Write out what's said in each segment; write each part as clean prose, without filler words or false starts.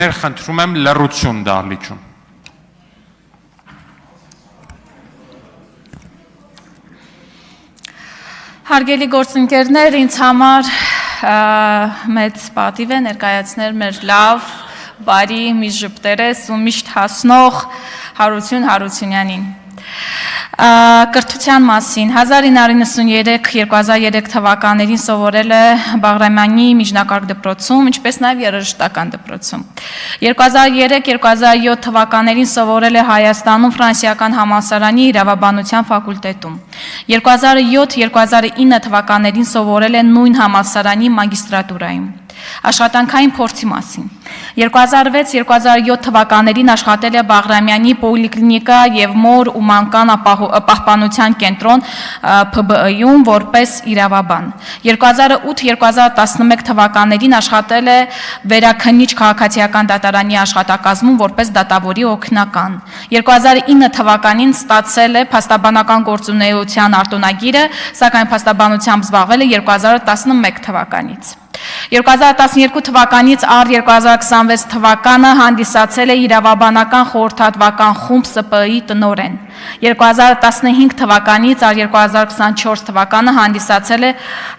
Խնդրում եմ լռություն դահլիճում։ Հարգելի գործընկերներ, ինձ համար մեծ պատիվ է ներկայացնել մեր լավ, բարի, մի ժպտերես ու միշտ հասնող Հարություն Հարությունյանին։ Կրթության մասին 1993-2003 թվականներին սովորել է Բաղրամյանի միջնակարգ դպրոցում, ինչպես նաև երաժշտական դպրոցում։ 2003-2007 թվականներին սովորել է Հայաստանում Ֆրանսիական համալսարանի իրավաբանության ֆակուլտետում։ 2007-2009 թվականներին սովորել է նույն համալսարանի մագիստրատուրայում։ Աշխատանքային փորձի մասին 2006-2007 թվականներին աշխատել է Բաղրամյանի պոլիկլինիկա և մոր ու մանկան պահպանության կենտրոն ՓԲԸ-ում որպես իրավաբան։ 2008-2011 թվականներին աշխատել է Վերաքննիչ քաղաքացիական դատարանի աշխատակազմում որպես դատավորի օգնական։ 2009 թվականին ստացել է փաստաբանական գործունեության արտոնագիրը, սակայն փաստաբանությամբ զբաղվել է 2011 թվականից։ 2012 թվականից առ 2026 թվականը հանդիսացել է իրավաբանական խորհրդատվական խումբ ՍՊԸ-ի տնօրեն։ 2015 թվականից առ 2024 թվականը հանդիսացել է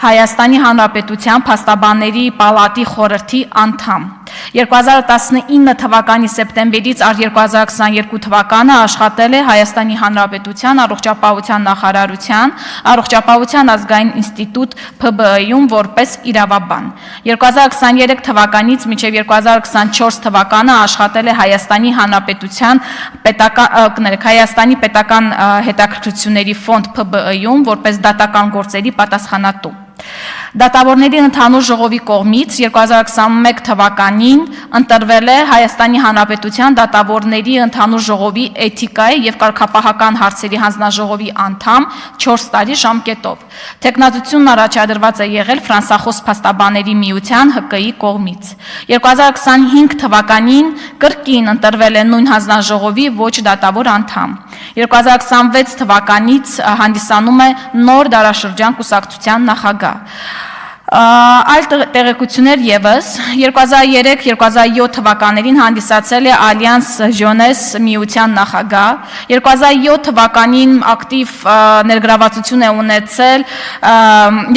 Հայաստանի Հանրապետության Փաստաբանների պալատի խորհրդի անդամ։ 2019 թվականի սեպտեմբերից առ 2022 թվականը աշխատել է Հայաստանի Հանրապետության առողջապահության նախարարության առողջապահության ազգային ինստիտուտ ՓԲԸ-ում որպես իրավաբան։ 2023 թվականից մինչև 2024 թվականը աշխատել է Հայաստանի Հանրապետության պետական հետաքրքրությունների ֆոնդ ՓԲԸ-ում որպես դատական գործերի պատասխանատու։ Դատավորների ընդհանուր ժողովի կողմից 2021 թվականին ընտրվել է Հայաստանի Հանրապետության դատավորների ընդհանուր ժողովի էթիկայի և կարգապահական հարցերի հանձնաժողովի անդամ 4 տարի ժամկետով։ Թեկնածությունն առաջադրված է եղել Ֆրանսախոս փաստաբանների միության ՀԿ-ի կողմից։ 2025 թվականին կրկին ընտրվել է նույն հանձնաժողովի ոչ դատավոր անդամ։ 2026 թվականից հանդիսանում է նոր դարաշրջան կուսակցության նախագահ։ Այլ տեղեկություններ ևս 2003-2007 թվականներին հանդիսացել է Ալյանս Ժոնես միության նախագահ, 2007 թվականին ակտիվ ներգրավվածություն է ունեցել,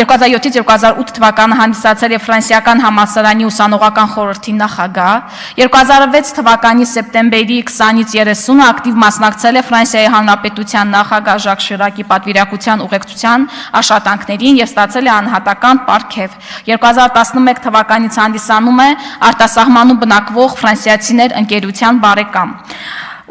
2007-ից 2008 թվականը հանդիսացել է Ֆրանսիական համալսարանի ուսանողական խորհրդի նախագահ, 2006 թվականի սեպտեմբերի 20-ից 30-ը ակտիվ մասնակցել է Ֆրանսիայի Հանրապետության նախագահ Ժակ Շիրակի պատվիրակության ուղեկցության աշխատանքներին և ստացել է անհատական պարգև։ 2011 թվականից հանդիսանում է արտասահմանում բնակվող ֆրանսիացիներ ընկերության բարեկամ։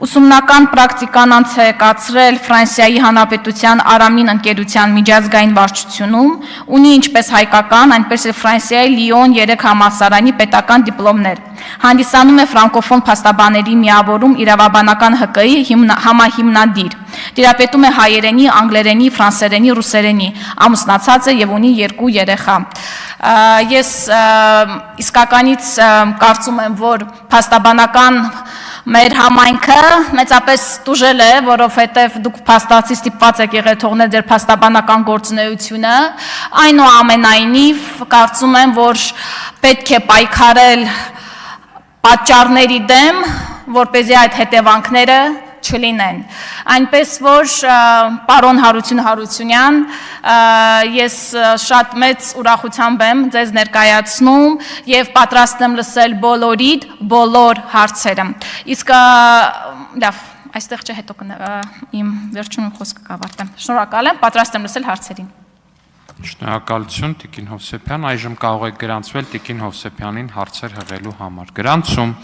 Ուսումնական պրակտիկան անց է կացրել Ֆրանսիայի Հանրապետության Արամին ընկերության միջազգային վարչությունում, ունի ինչպես հայկական, այնպես էլ Ֆրանսիայի Լիոն 3 համալսարանի պետական դիպլոմներ։ Հանդիսանում է ֆրանկոֆոն փաստաբանների միավորում իրավաբանական ՀԿ-ի համահիմնադիր։ Տիրապետում է հայերենի, անգլերենի, ֆրանսերենի, ռուսերենի, ամուսնացած է և ունի 2 երեխա։ Ես իսկականից կարծում եմ, որ փաստաբանական մեր համայնքը մեծապես տուժել է, որովհետև դուք փաստացի ստիպված եք եղել թողնել ձեր փաստաբանական գործունեությունը, այնուամենայնիվ կարծում եմ, որ պետք է պայքարել պատճառների դեմ, որպեսզի այդ հետևանքները չլինեն։ Այնպես որ պարոն Հարություն Հարությունյան, ես շատ մեծ ուրախությամբ եմ ձեզ ներկայացնում և պատրաստ եմ լսել բոլորիդ բոլոր հարցերը։ Իսկ լավ, այստեղ չէ, հետո իմ վերջում խոսքը կավարտեմ։ Շնորհակալ եմ, պատրաստ եմ լսել հարցերին։ Շնորհակալություն Տիկին Հովսեփյան, այժմ կարող եք գրանցվել Տիկին Հովսեփյանին հարցեր հղելու համար։ Գրանցում։